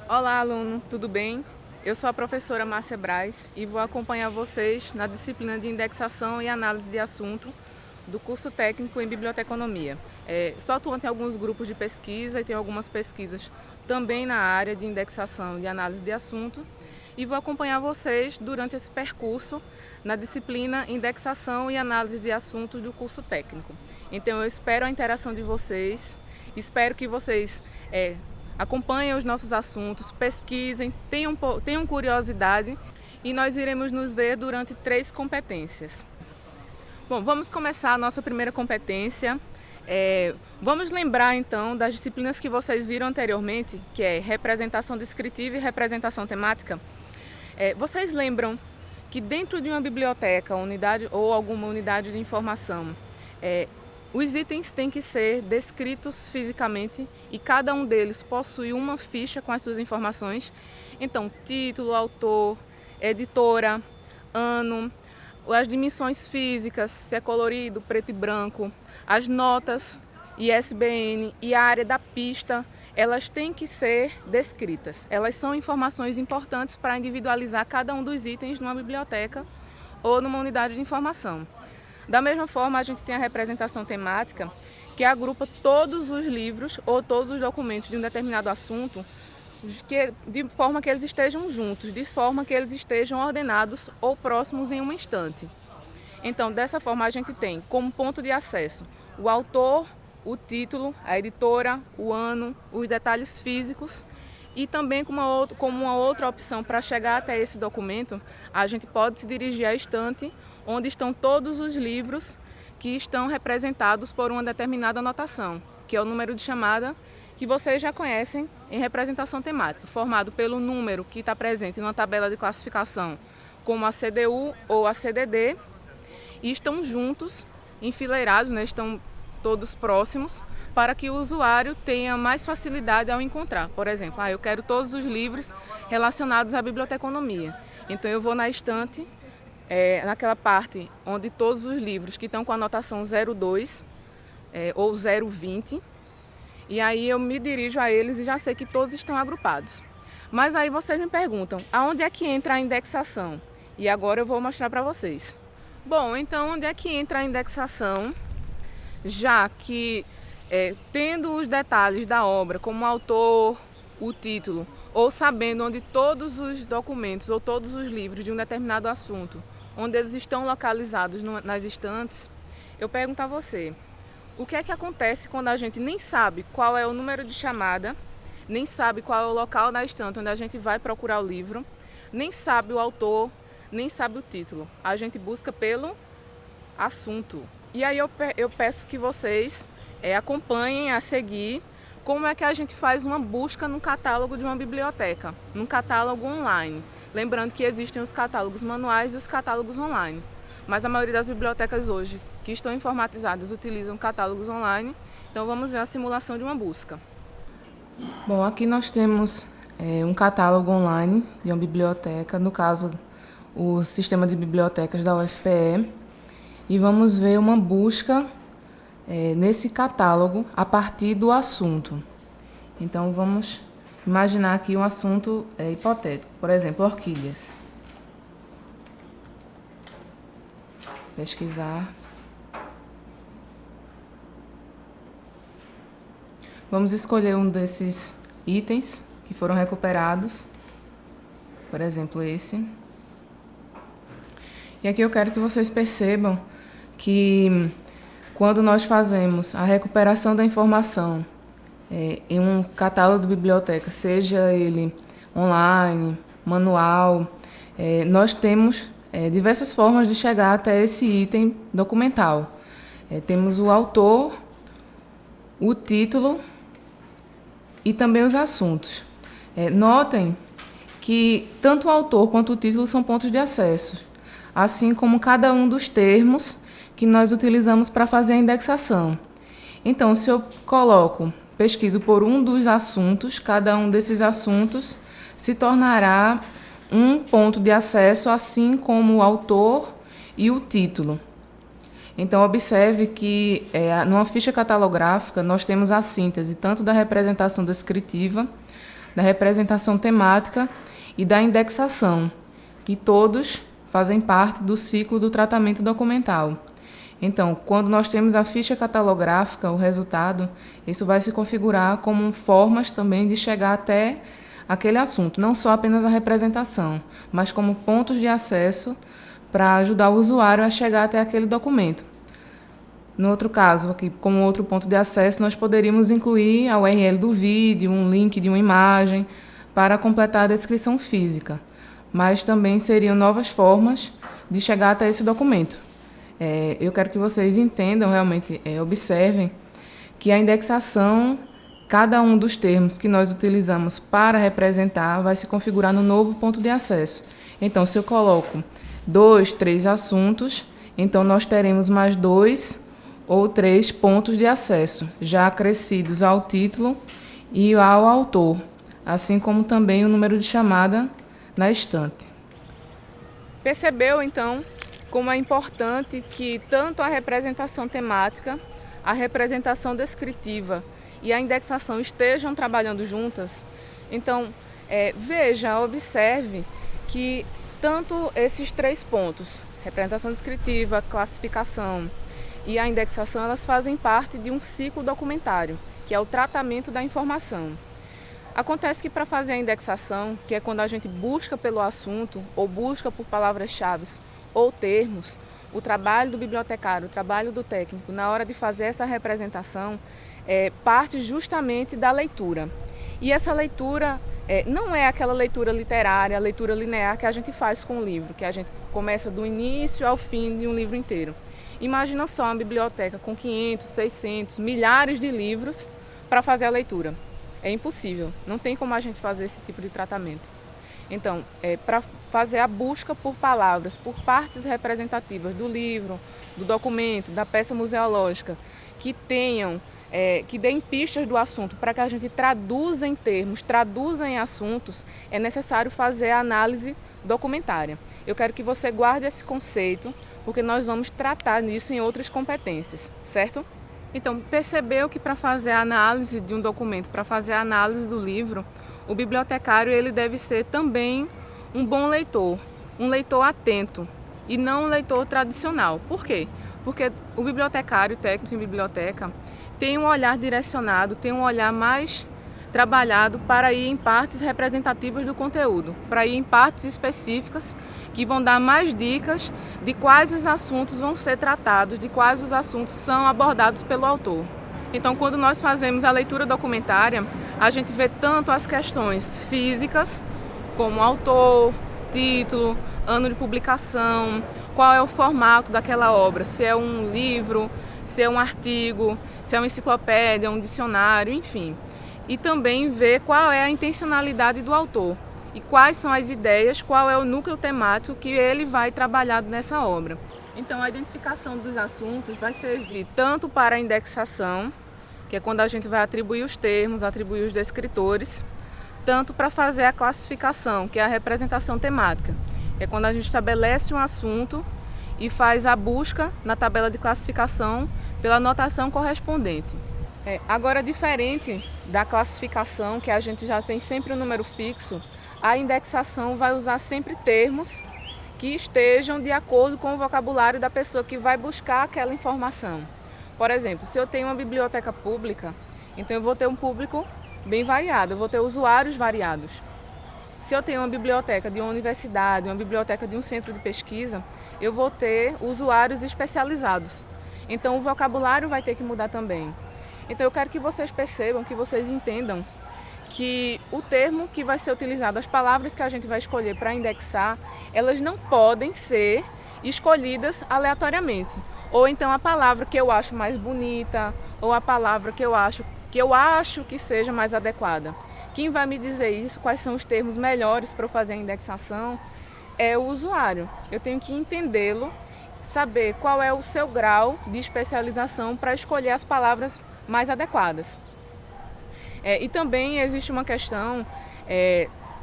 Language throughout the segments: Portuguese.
Olá, aluno, tudo bem? Eu sou a professora Márcia Braz e vou acompanhar vocês na disciplina de indexação e análise de assunto do curso técnico em biblioteconomia. Sou atuante em alguns grupos de pesquisa e tenho algumas pesquisas também na área de indexação e análise de assunto e vou acompanhar vocês durante esse percurso na disciplina indexação e análise de assuntos do curso técnico. Então eu espero a interação de vocês, espero que vocês acompanhem os nossos assuntos, pesquisem, tenham curiosidade e nós iremos nos ver durante 3 competências. Bom, vamos começar a nossa primeira competência. Vamos lembrar então das disciplinas que vocês viram anteriormente, que é representação descritiva e representação temática. Vocês lembram que dentro de uma biblioteca, unidade ou alguma unidade de informação, os itens têm que ser descritos fisicamente e cada um deles possui uma ficha com as suas informações. Então, título, autor, editora, ano, as dimensões físicas, se é colorido, preto e branco, as notas, ISBN e a área da pista, elas têm que ser descritas. Elas são informações importantes para individualizar cada um dos itens numa biblioteca ou numa unidade de informação. Da mesma forma, a gente tem a representação temática, que agrupa todos os livros ou todos os documentos de um determinado assunto de forma que eles estejam juntos, de forma que eles estejam ordenados ou próximos em um instante. Então, dessa forma, a gente tem como ponto de acesso o autor, o título, a editora, o ano, os detalhes físicos e também como uma outra opção para chegar até esse documento, a gente pode se dirigir à estante onde estão todos os livros que estão representados por uma determinada anotação, que é o número de chamada que vocês já conhecem em representação temática, formado pelo número que está presente numa tabela de classificação, como a CDU ou a CDD, e estão juntos, enfileirados, né, estão todos próximos, para que o usuário tenha mais facilidade ao encontrar. Por exemplo, eu quero todos os livros relacionados à biblioteconomia, então eu vou na estante, naquela parte onde todos os livros que estão com a anotação 02 ou 020, e aí eu me dirijo a eles e já sei que todos estão agrupados. Mas aí vocês me perguntam, aonde é que entra a indexação? E agora eu vou mostrar para vocês. Bom, então onde é que entra a indexação? Já que tendo os detalhes da obra, como o autor, o título, ou sabendo onde todos os documentos ou todos os livros de um determinado assunto, onde eles estão localizados nas estantes, eu pergunto a você, o que é que acontece quando a gente nem sabe qual é o número de chamada, nem sabe qual é o local da estante onde a gente vai procurar o livro, nem sabe o autor, nem sabe o título. A gente busca pelo assunto. E aí eu peço que vocês acompanhem a seguir como é que a gente faz uma busca no catálogo de uma biblioteca, num catálogo online. Lembrando que existem os catálogos manuais e os catálogos online. Mas a maioria das bibliotecas hoje que estão informatizadas utilizam catálogos online. Então vamos ver a simulação de uma busca. Bom, aqui nós temos um catálogo online de uma biblioteca, no caso o sistema de bibliotecas da UFPE. E vamos ver uma busca nesse catálogo a partir do assunto. Então vamos imaginar aqui um assunto hipotético, por exemplo, orquídeas. Pesquisar. Vamos escolher um desses itens que foram recuperados, por exemplo, esse. E aqui eu quero que vocês percebam que quando nós fazemos a recuperação da informação em um catálogo de biblioteca, seja ele online, manual, nós temos diversas formas de chegar até esse item documental. Temos o autor, o título e também os assuntos. Notem que tanto o autor quanto o título são pontos de acesso, assim como cada um dos termos que nós utilizamos para fazer a indexação. Então, se eu pesquiso por um dos assuntos, cada um desses assuntos se tornará um ponto de acesso, assim como o autor e o título. Então, observe que numa ficha catalográfica nós temos a síntese tanto da representação descritiva da representação temática e da indexação, que todos fazem parte do ciclo do tratamento documental. Então, quando nós temos a ficha catalográfica, o resultado, isso vai se configurar como formas também de chegar até aquele assunto, não só apenas a representação, mas como pontos de acesso para ajudar o usuário a chegar até aquele documento. No outro caso, aqui, como outro ponto de acesso, nós poderíamos incluir a URL do vídeo, um link de uma imagem, para completar a descrição física, mas também seriam novas formas de chegar até esse documento. Eu quero que vocês entendam, realmente, observem, que a indexação, cada um dos termos que nós utilizamos para representar, vai se configurar no novo ponto de acesso. Então, se eu coloco 2, 3 assuntos, então nós teremos mais 2 ou 3 pontos de acesso, já acrescidos ao título e ao autor, assim como também o número de chamada na estante. Percebeu, então, como é importante que tanto a representação temática, a representação descritiva e a indexação estejam trabalhando juntas? Então, veja, observe que tanto esses 3 pontos, representação descritiva, classificação e a indexação, elas fazem parte de um ciclo documentário, que é o tratamento da informação. Acontece que para fazer a indexação, que é quando a gente busca pelo assunto ou busca por palavras-chave ou termos, o trabalho do bibliotecário, o trabalho do técnico, na hora de fazer essa representação, parte justamente da leitura. E essa leitura não é aquela leitura literária, a leitura linear que a gente faz com o livro, que a gente começa do início ao fim de um livro inteiro. Imagina só uma biblioteca com 500, 600, milhares de livros para fazer a leitura. É impossível, não tem como a gente fazer esse tipo de tratamento. Então, para fazer a busca por palavras, por partes representativas do livro, do documento, da peça museológica, que deem pistas do assunto, para que a gente traduza em termos, traduza em assuntos, é necessário fazer a análise documentária. Eu quero que você guarde esse conceito, porque nós vamos tratar nisso em outras competências, certo? Então, percebeu que para fazer a análise de um documento, para fazer a análise do livro, o bibliotecário ele deve ser também um bom leitor, um leitor atento e não um leitor tradicional. Por quê? Porque o bibliotecário, técnico em biblioteca, tem um olhar direcionado, tem um olhar mais trabalhado para ir em partes representativas do conteúdo, para ir em partes específicas que vão dar mais dicas de quais os assuntos vão ser tratados, de quais os assuntos são abordados pelo autor. Então, quando nós fazemos a leitura documentária, a gente vê tanto as questões físicas, como autor, título, ano de publicação, qual é o formato daquela obra, se é um livro, se é um artigo, se é uma enciclopédia, um dicionário, enfim. E também ver qual é a intencionalidade do autor e quais são as ideias, qual é o núcleo temático que ele vai trabalhar nessa obra. Então, a identificação dos assuntos vai servir tanto para a indexação, que é quando a gente vai atribuir os termos, atribuir os descritores, tanto para fazer a classificação, que é a representação temática, que é quando a gente estabelece um assunto e faz a busca na tabela de classificação pela notação correspondente. Agora, diferente da classificação, que a gente já tem sempre um número fixo, a indexação vai usar sempre termos que estejam de acordo com o vocabulário da pessoa que vai buscar aquela informação. Por exemplo, se eu tenho uma biblioteca pública, então eu vou ter um público bem variado, eu vou ter usuários variados. Se eu tenho uma biblioteca de uma universidade, uma biblioteca de um centro de pesquisa, eu vou ter usuários especializados. Então o vocabulário vai ter que mudar também. Então eu quero que vocês percebam, que vocês entendam que o termo que vai ser utilizado, as palavras que a gente vai escolher para indexar, elas não podem ser escolhidas aleatoriamente. Ou então a palavra que eu acho mais bonita, ou a palavra que eu acho que seja mais adequada. Quem vai me dizer isso, quais são os termos melhores para eu fazer a indexação, é o usuário. Eu tenho que entendê-lo, saber qual é o seu grau de especialização para escolher as palavras mais adequadas. E também existe uma questão,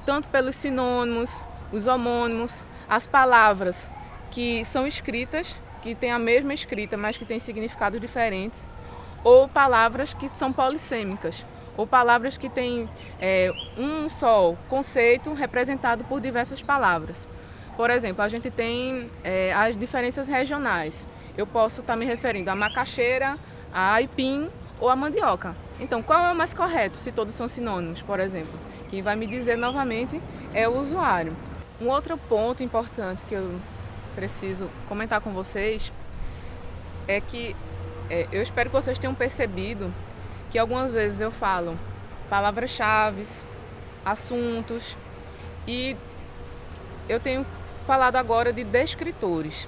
tanto pelos sinônimos, os homônimos, as palavras que são escritas, que têm a mesma escrita, mas que têm significados diferentes, ou palavras que são polissêmicas, ou palavras que têm um só conceito representado por diversas palavras. Por exemplo, a gente tem as diferenças regionais. Eu posso estar me referindo à macaxeira, a aipim ou a mandioca. Então, qual é o mais correto, se todos são sinônimos, por exemplo? Quem vai me dizer novamente é o usuário. Um outro ponto importante que eu preciso comentar com vocês é que eu espero que vocês tenham percebido que algumas vezes eu falo palavras-chave, assuntos, e eu tenho falado agora de descritores.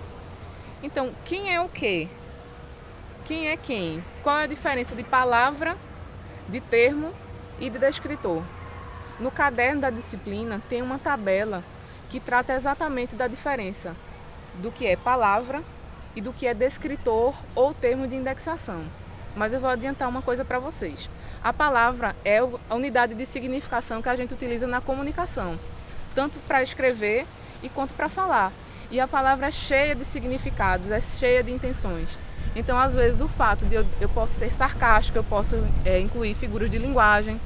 Então, quem é o quê? Quem é quem? Qual é a diferença de palavra, de termo e de descritor? No caderno da disciplina tem uma tabela que trata exatamente da diferença do que é palavra e do que é descritor ou termo de indexação. Mas eu vou adiantar uma coisa para vocês. A palavra é a unidade de significação que a gente utiliza na comunicação, tanto para escrever e quanto para falar. E a palavra é cheia de significados, é cheia de intenções. Então, às vezes, o fato de eu posso ser sarcástico, eu posso incluir figuras de linguagem.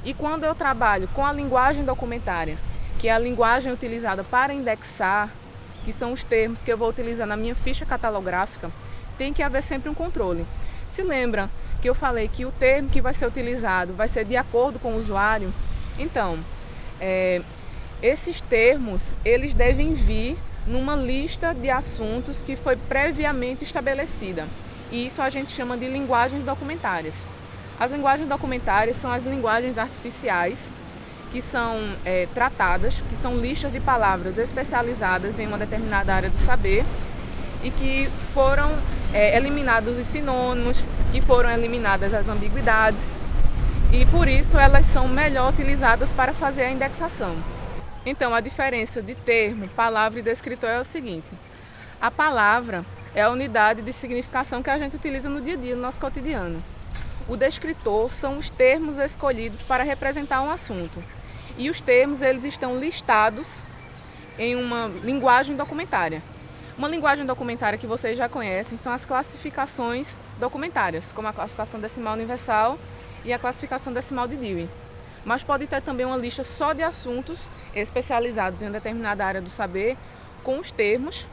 E quando eu trabalho com a linguagem documentária, que é a linguagem utilizada para indexar, que são os termos que eu vou utilizar na minha ficha catalográfica, tem que haver sempre um controle. Se lembra que eu falei que o termo que vai ser utilizado vai ser de acordo com o usuário? Então, esses termos, eles devem vir numa lista de assuntos que foi previamente estabelecida. E isso a gente chama de linguagens documentárias. As linguagens documentárias são as linguagens artificiais que são tratadas, que são listas de palavras especializadas em uma determinada área do saber e que foram eliminados os sinônimos, que foram eliminadas as ambiguidades, e por isso elas são melhor utilizadas para fazer a indexação. Então, a diferença de termo, palavra e descritor é o seguinte: a palavra é a unidade de significação que a gente utiliza no dia a dia, no nosso cotidiano. O descritor são os termos escolhidos para representar um assunto. E os termos, eles estão listados em uma linguagem documentária. Uma linguagem documentária que vocês já conhecem são as classificações documentárias, como a classificação decimal universal e a classificação decimal de Dewey. Mas pode ter também uma lista só de assuntos especializados em uma determinada área do saber, com os termos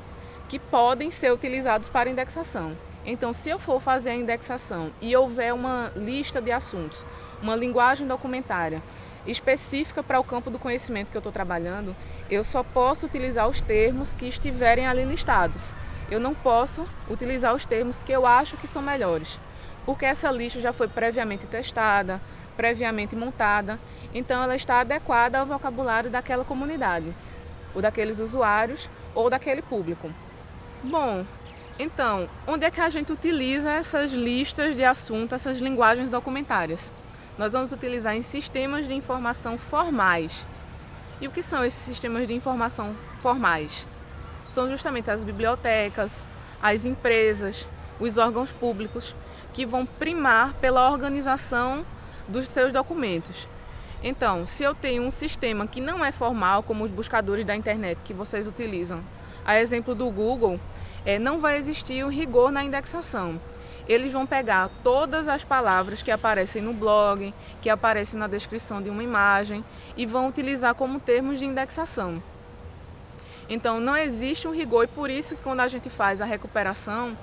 que podem ser utilizados para indexação. Então, se eu for fazer a indexação e houver uma lista de assuntos, uma linguagem documentária específica para o campo do conhecimento que eu estou trabalhando, eu só posso utilizar os termos que estiverem ali listados. Eu não posso utilizar os termos que eu acho que são melhores, porque essa lista já foi previamente testada, previamente montada, então ela está adequada ao vocabulário daquela comunidade, ou daqueles usuários, ou daquele público. Bom, então, onde é que a gente utiliza essas listas de assuntos, essas linguagens documentárias? Nós vamos utilizar em sistemas de informação formais. E o que são esses sistemas de informação formais? São justamente as bibliotecas, as empresas, os órgãos públicos, que vão primar pela organização dos seus documentos. Então, se eu tenho um sistema que não é formal, como os buscadores da internet que vocês utilizam, a exemplo do Google, não vai existir o rigor na indexação. Eles vão pegar todas as palavras que aparecem no blog, que aparecem na descrição de uma imagem e vão utilizar como termos de indexação. Então, não existe um rigor, e por isso que quando a gente faz a recuperação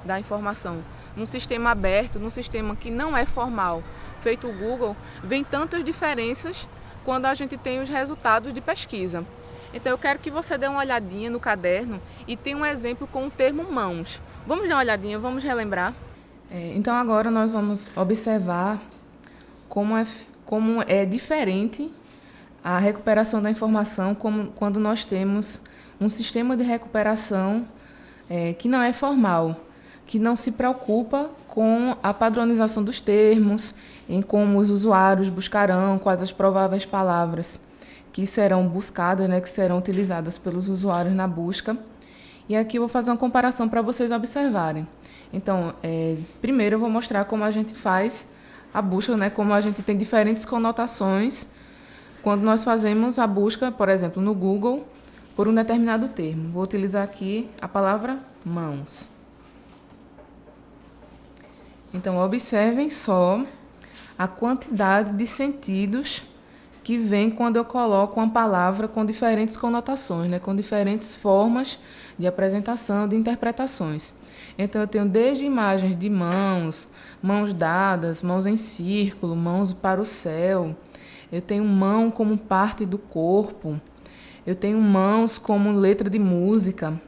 da informação num sistema aberto, num sistema que não é formal, feito o Google, vem tantas diferenças quando a gente tem os resultados de pesquisa. Então, eu quero que você dê uma olhadinha no caderno e tenha um exemplo com o termo mãos. Vamos dar uma olhadinha, vamos relembrar? Então, agora nós vamos observar como é diferente a recuperação da informação quando nós temos um sistema de recuperação que não é formal, que não se preocupa com a padronização dos termos, em como os usuários buscarão, quais as prováveis palavras que serão buscadas, que serão utilizadas pelos usuários na busca. E aqui eu vou fazer uma comparação para vocês observarem. Então, primeiro eu vou mostrar como a gente faz a busca, como a gente tem diferentes conotações quando nós fazemos a busca, por exemplo, no Google, por um determinado termo. Vou utilizar aqui a palavra mãos. Então, observem só a quantidade de sentidos que vem quando eu coloco uma palavra com diferentes conotações, né? Com diferentes formas de apresentação, de interpretações. Então, eu tenho desde imagens de mãos, mãos dadas, mãos em círculo, mãos para o céu. Eu tenho mão como parte do corpo. Eu tenho mãos como letra de música.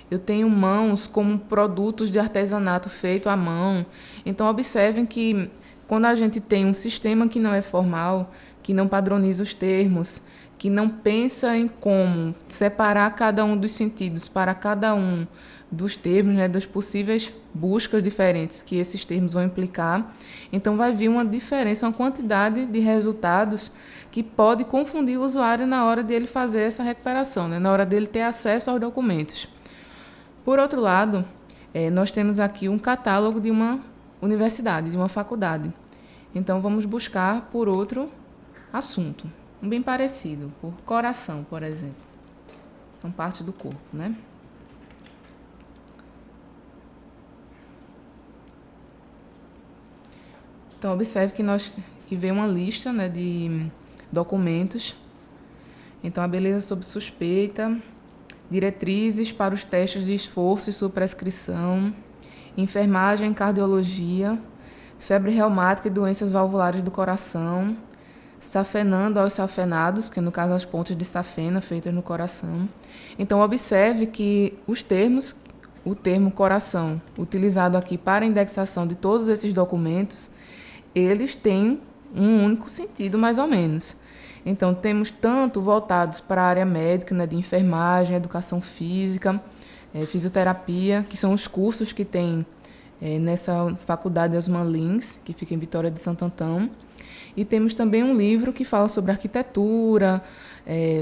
Eu tenho mãos como produtos de artesanato feito à mão. Então, observem que quando a gente tem um sistema que não é formal, que não padroniza os termos, que não pensa em como separar cada um dos sentidos para cada um dos termos, né, das possíveis buscas diferentes que esses termos vão implicar, então vai vir uma diferença, uma quantidade de resultados que pode confundir o usuário na hora de ele fazer essa recuperação, né, na hora dele ter acesso aos documentos. Por outro lado, nós temos aqui um catálogo de uma universidade, de uma faculdade. Então, vamos buscar por outro assunto, um bem parecido, por coração, por exemplo. São partes do corpo, né? Então, observe que vem uma lista, né, de documentos. Então, a beleza sob suspeita, diretrizes para os testes de esforço e sua prescrição, enfermagem, cardiologia, febre reumática e doenças valvulares do coração, safenando aos safenados, que no caso as pontes de safena feitas no coração. Então, observe que o termo coração, utilizado aqui para a indexação de todos esses documentos, eles têm um único sentido, mais ou menos. Então, temos tanto voltados para a área médica, né, de enfermagem, educação física, fisioterapia, que são os cursos que tem nessa faculdade Osman Lins, que fica em Vitória de Santo Antão. E temos também um livro que fala sobre arquitetura,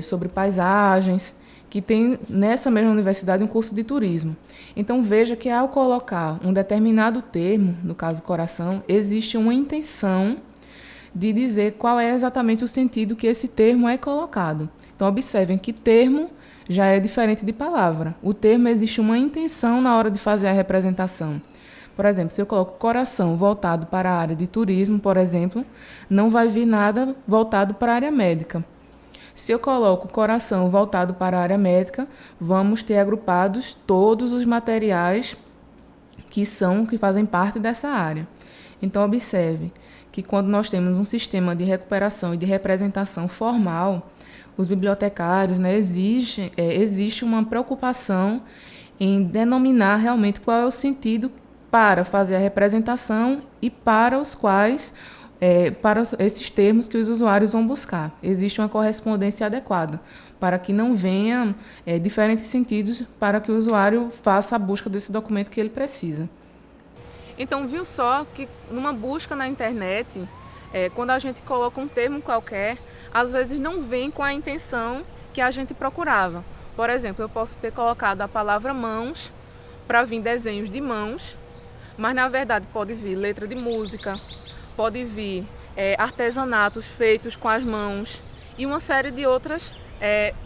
sobre paisagens, que tem nessa mesma universidade um curso de turismo. Então, veja que ao colocar um determinado termo, no caso coração, existe uma intenção de dizer qual é exatamente o sentido que esse termo é colocado. Então, observem que termo já é diferente de palavra. O termo existe uma intenção na hora de fazer a representação. Por exemplo, se eu coloco coração voltado para a área de turismo, por exemplo, não vai vir nada voltado para a área médica. Se eu coloco coração voltado para a área médica, vamos ter agrupados todos os materiais que fazem parte dessa área. Então, observe que quando nós temos um sistema de recuperação e de representação formal, os bibliotecários, né, existe uma preocupação em denominar realmente qual é o sentido para fazer a representação e para os quais para esses termos que os usuários vão buscar. Existe uma correspondência adequada para que não venha diferentes sentidos para que o usuário faça a busca desse documento que ele precisa. Então, viu só que numa busca na internet, quando a gente coloca um termo qualquer, às vezes não vem com a intenção que a gente procurava. Por exemplo, eu posso ter colocado a palavra mãos para vir desenhos de mãos, mas na verdade pode vir letra de música, pode vir artesanatos feitos com as mãos e uma série de outras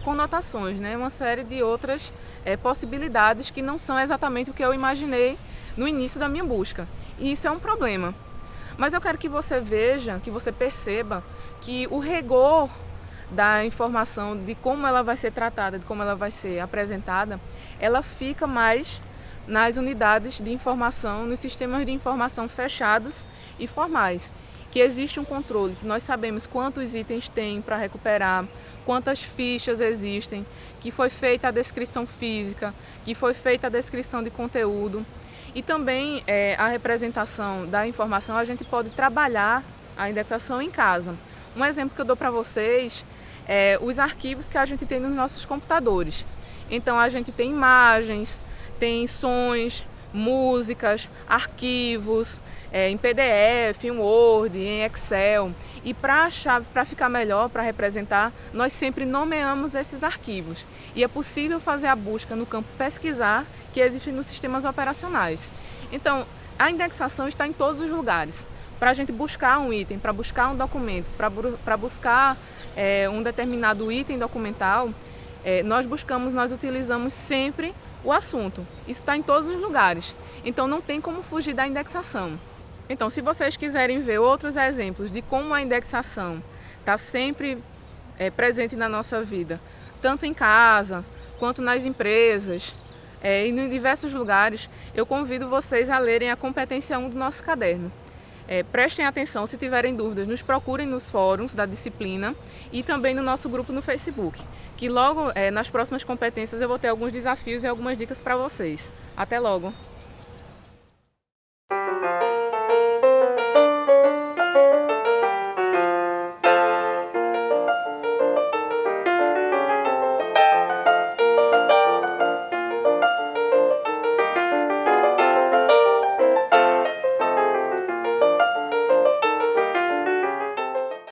conotações, né? Uma série de outras possibilidades que não são exatamente o que eu imaginei no início da minha busca. E isso é um problema. Mas eu quero que você veja, que você perceba que o rigor da informação, de como ela vai ser tratada, de como ela vai ser apresentada, ela fica mais nas unidades de informação, nos sistemas de informação fechados e formais, que existe um controle, que nós sabemos quantos itens tem para recuperar, quantas fichas existem, que foi feita a descrição física, que foi feita a descrição de conteúdo. E também a representação da informação, a gente pode trabalhar a indexação em casa. Um exemplo que eu dou para vocês é os arquivos que a gente tem nos nossos computadores. Então, a gente tem imagens, tem sons, músicas, arquivos, em PDF, em Word, em Excel. E para ficar melhor, para representar, nós sempre nomeamos esses arquivos. E é possível fazer a busca no campo pesquisar, que existe nos sistemas operacionais. Então, a indexação está em todos os lugares. Para a gente buscar um item, para buscar um documento, para buscar um determinado item documental, nós utilizamos sempre o assunto. Isso está em todos os lugares. Então, não tem como fugir da indexação. Então, se vocês quiserem ver outros exemplos de como a indexação está sempre presente na nossa vida, tanto em casa quanto nas empresas e em diversos lugares, eu convido vocês a lerem a competência 1 do nosso caderno. Prestem atenção, se tiverem dúvidas, nos procurem nos fóruns da disciplina e também no nosso grupo no Facebook, que logo nas próximas competências eu vou ter alguns desafios e algumas dicas para vocês. Até logo!